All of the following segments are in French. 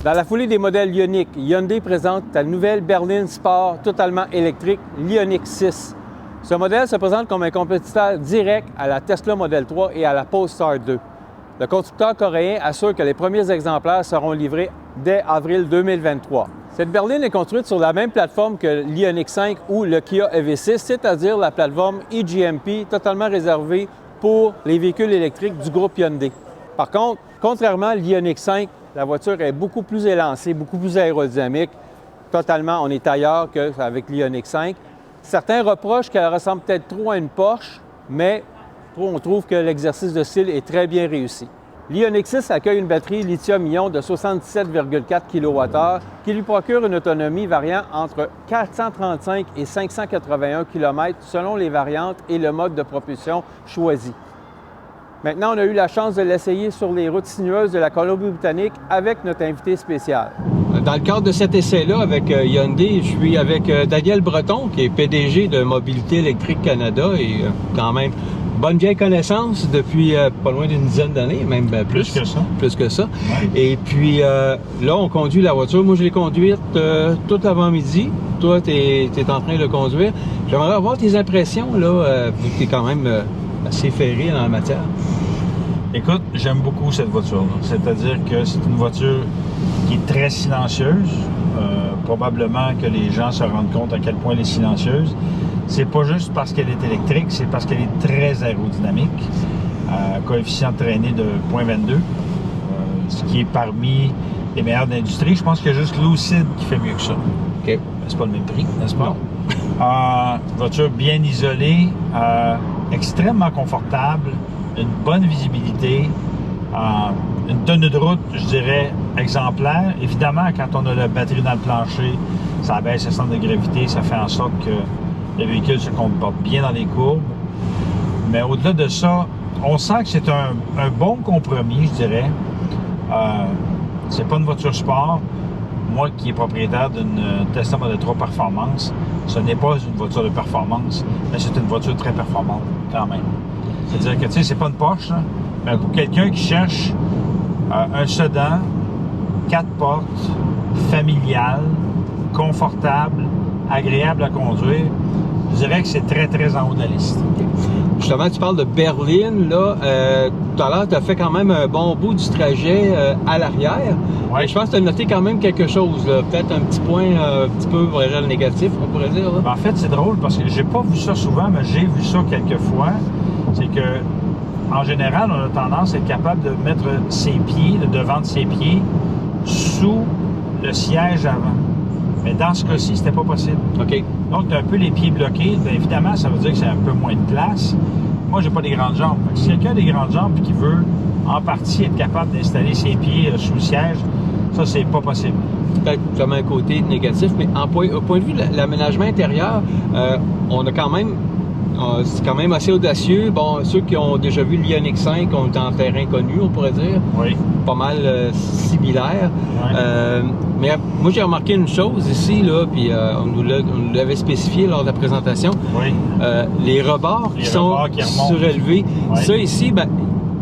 Dans la foulée des modèles Ioniq, Hyundai présente la nouvelle berline sport totalement électrique, l'Ioniq 6. Ce modèle se présente comme un compétiteur direct à la Tesla Model 3 et à la Polestar 2. Le constructeur coréen assure que les premiers exemplaires seront livrés dès avril 2023. Cette berline est construite sur la même plateforme que l'Ioniq 5 ou le Kia EV6, c'est-à-dire la plateforme eGMP totalement réservée pour les véhicules électriques du groupe Hyundai. Par contre, contrairement à l'Ioniq 5, la voiture est beaucoup plus élancée, beaucoup plus aérodynamique. Totalement, on est ailleurs qu'avec l'Ioniq 5. Certains reprochent qu'elle ressemble peut-être trop à une Porsche, mais on trouve que l'exercice de style est très bien réussi. L'Ioniq 6 accueille une batterie lithium-ion de 77,4 kWh qui lui procure une autonomie variant entre 435 et 581 km selon les variantes et le mode de propulsion choisi. Maintenant, on a eu la chance de l'essayer sur les routes sinueuses de la Colombie-Britannique avec notre invité spécial. Dans le cadre de cet essai-là avec Hyundai, je suis avec Daniel Breton, qui est PDG de Mobilité électrique Canada et quand même bonne vieille connaissance depuis pas loin d'une dizaine d'années, même plus que ça. Plus que ça. Ouais. Et puis là, on conduit la voiture. Moi, je l'ai conduite tout l'avant-midi. Toi, tu es en train de le conduire. J'aimerais avoir tes impressions, là, vu que tu es quand même assez ferré dans la matière. Écoute, j'aime beaucoup cette voiture-là. C'est-à-dire que c'est une voiture qui est très silencieuse. Probablement que les gens se rendent compte à quel point elle est silencieuse. C'est pas juste parce qu'elle est électrique, c'est parce qu'elle est très aérodynamique. Coefficient de traînée de 0.22, ce qui est parmi les meilleurs de l'industrie. Je pense qu'il y a juste Lucid qui fait mieux que ça. OK. C'est pas le même prix, n'est-ce pas? Voiture bien isolée, extrêmement confortable, une bonne visibilité, une tenue de route, je dirais, exemplaire. Évidemment, quand on a la batterie dans le plancher, ça abaisse le centre de gravité, ça fait en sorte que le véhicule se comporte bien dans les courbes. Mais au-delà de ça, on sent que c'est un bon compromis, je dirais. C'est pas une voiture sport. Moi qui est propriétaire d'une Tesla Model 3 Performance, ce n'est pas une voiture de performance, mais c'est une voiture très performante quand même. C'est-à-dire que, tu sais, c'est pas une Porsche, là, mais pour quelqu'un qui cherche un sedan, 4 portes, familial, confortable, agréable à conduire, je dirais que c'est très, très en haut de la liste. Justement, tu parles de berline, là. Tout à l'heure, tu as fait quand même un bon bout du trajet à l'arrière. Ouais. Je pense que tu as noté quand même quelque chose, là. Peut-être un petit point un petit peu négatif, on pourrait dire. Là. Ben, en fait, c'est drôle parce que j'ai pas vu ça souvent, mais j'ai vu ça quelques fois. C'est que, en général, on a tendance à être capable de mettre ses pieds, le devant de ses pieds, sous le siège avant. Mais dans ce cas-ci, c'était pas possible. OK. Donc, tu as un peu les pieds bloqués. Bien, évidemment, ça veut dire que c'est un peu moins de place. Moi, j'ai pas des grandes jambes. Fait que si quelqu'un a des grandes jambes et qui veut, en partie, être capable d'installer ses pieds sous le siège, ça, c'est pas possible. Peut-être comme un côté négatif, mais au point de vue de l'aménagement intérieur, on a quand même... c'est quand même assez audacieux. Bon, ceux qui ont déjà vu l'Ioniq 5 ont en terrain connu, on pourrait dire. Oui. Pas mal similaire. Oui. Mais moi, j'ai remarqué une chose ici, là, puis on nous l'avait spécifié lors de la présentation. Oui. Les rebords qui sont surélevés. Oui. Ça, ici, ben,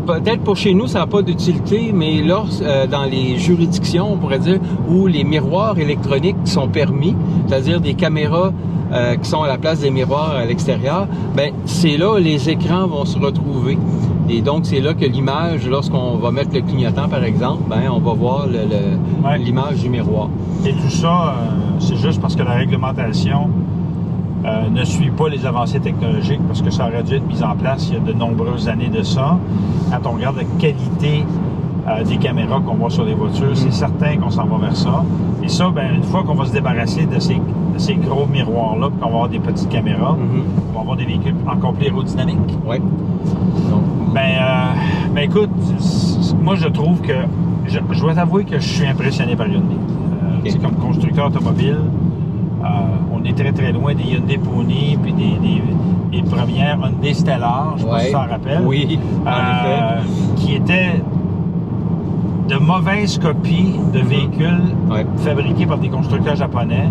peut-être pour chez nous, ça n'a pas d'utilité, mais là, dans les juridictions, on pourrait dire, où les miroirs électroniques sont permis, c'est-à-dire des caméras qui sont à la place des miroirs à l'extérieur, ben c'est là les écrans vont se retrouver. Et donc, c'est là que l'image, lorsqu'on va mettre le clignotant, par exemple, ben on va voir l'image du miroir. Et tout ça, c'est juste parce que la réglementation ne suit pas les avancées technologiques, parce que ça aurait dû être mis en place il y a de nombreuses années de ça. Quand on regarde la qualité des caméras qu'on voit sur les voitures, c'est certain qu'on s'en va vers ça. Et ça, ben, une fois qu'on va se débarrasser de ces gros miroirs-là, puis qu'on va avoir des petites caméras, on va avoir des véhicules encore plus aérodynamiques. Oui. Ben écoute, moi je trouve que, je dois t'avouer que je suis impressionné par Hyundai. Okay. Comme constructeur automobile, on est très très loin des Hyundai Pony, puis des premières Hyundai Stellar, je sais pas si tu t'en rappelles. Oui, en effet. Qui étaient de mauvaises copies de véhicules fabriqués par des constructeurs japonais,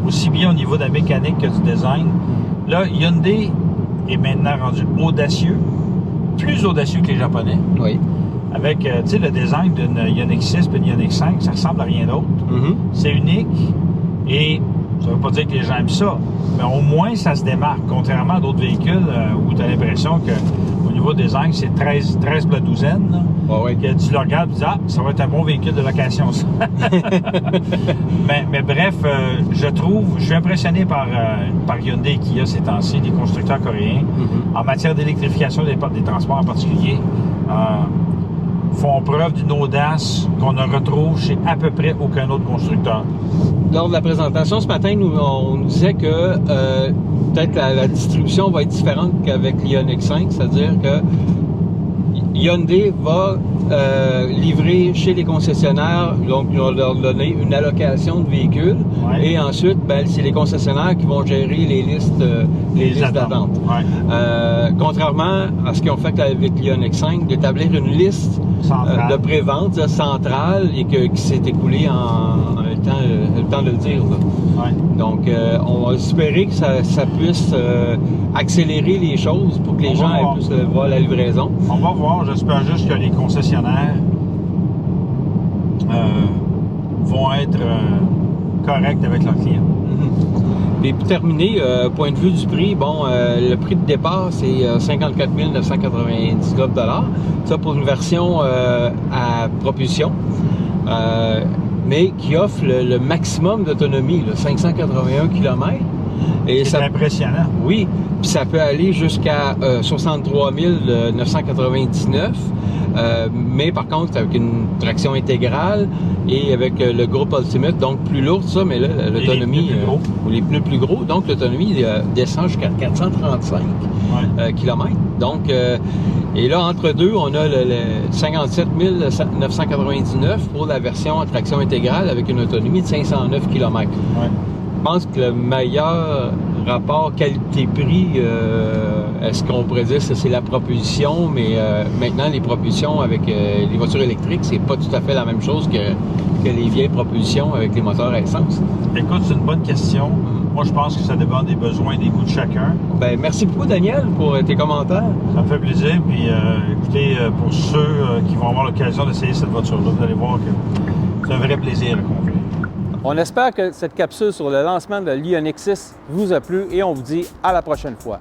aussi bien au niveau de la mécanique que du design. Là, Hyundai est maintenant rendu audacieux, plus audacieux que les Japonais. Oui. avec tu sais, le design d'une Ioniq 6 et une Ioniq 5, ça ressemble à rien d'autre. C'est unique et ça ne veut pas dire que les gens aiment ça, mais au moins ça se démarque, contrairement à d'autres véhicules où tu as l'impression qu'au niveau design, c'est 13 la douzaine. Là, que tu le regardes et tu dis « Ah, ça va être un bon véhicule de location, ça. » mais bref, je suis impressionné par Hyundai et Kia ces temps-ci, des constructeurs coréens, en matière d'électrification des transports en particulier. Font preuve d'une audace qu'on ne retrouve chez à peu près aucun autre constructeur. Lors de la présentation ce matin, on nous disait que peut-être la distribution va être différente qu'avec l'Ioniq 5, c'est-à-dire que Hyundai va livrer chez les concessionnaires, donc ils vont leur donner une allocation de véhicules, et ensuite, c'est les concessionnaires qui vont gérer les listes d'attente. Contrairement à ce qu'ils ont fait avec l'Ioniq 5, d'établir une liste de prévente centrale et qui s'est écoulée en le temps de le dire. Donc, on va espérer que ça puisse accélérer les choses pour que les gens puissent voir la livraison. On va voir. J'espère juste que les concessionnaires vont être corrects avec leurs clients. Et pour terminer, point de vue du prix, le prix de départ, c'est 54 999 $. Ça pour une version à propulsion. Mais qui offre le maximum d'autonomie, 581 km. C'est impressionnant. Oui, puis ça peut aller jusqu'à 63 999, mais par contre avec une traction intégrale et avec le groupe Ultimate, donc plus lourd ça, mais là l'autonomie, ou les pneus plus gros, donc l'autonomie descend jusqu'à 435 km. Donc, et là, entre deux, on a le 57 999 pour la version à traction intégrale avec une autonomie de 509 km. Je pense que le meilleur rapport qualité-prix, est-ce qu'on pourrait dire que c'est la propulsion, mais maintenant les propulsions avec les voitures électriques, c'est pas tout à fait la même chose que les vieilles propulsions avec les moteurs à essence. Écoute, c'est une bonne question. Moi, je pense que ça dépend des besoins et des goûts de chacun. Merci beaucoup, Daniel, pour tes commentaires. Ça me fait plaisir. Puis, écoutez, pour ceux qui vont avoir l'occasion d'essayer cette voiture-là, vous allez voir que c'est un vrai plaisir à conduire. On espère que cette capsule sur le lancement de l'Ioniq 6 vous a plu et on vous dit à la prochaine fois.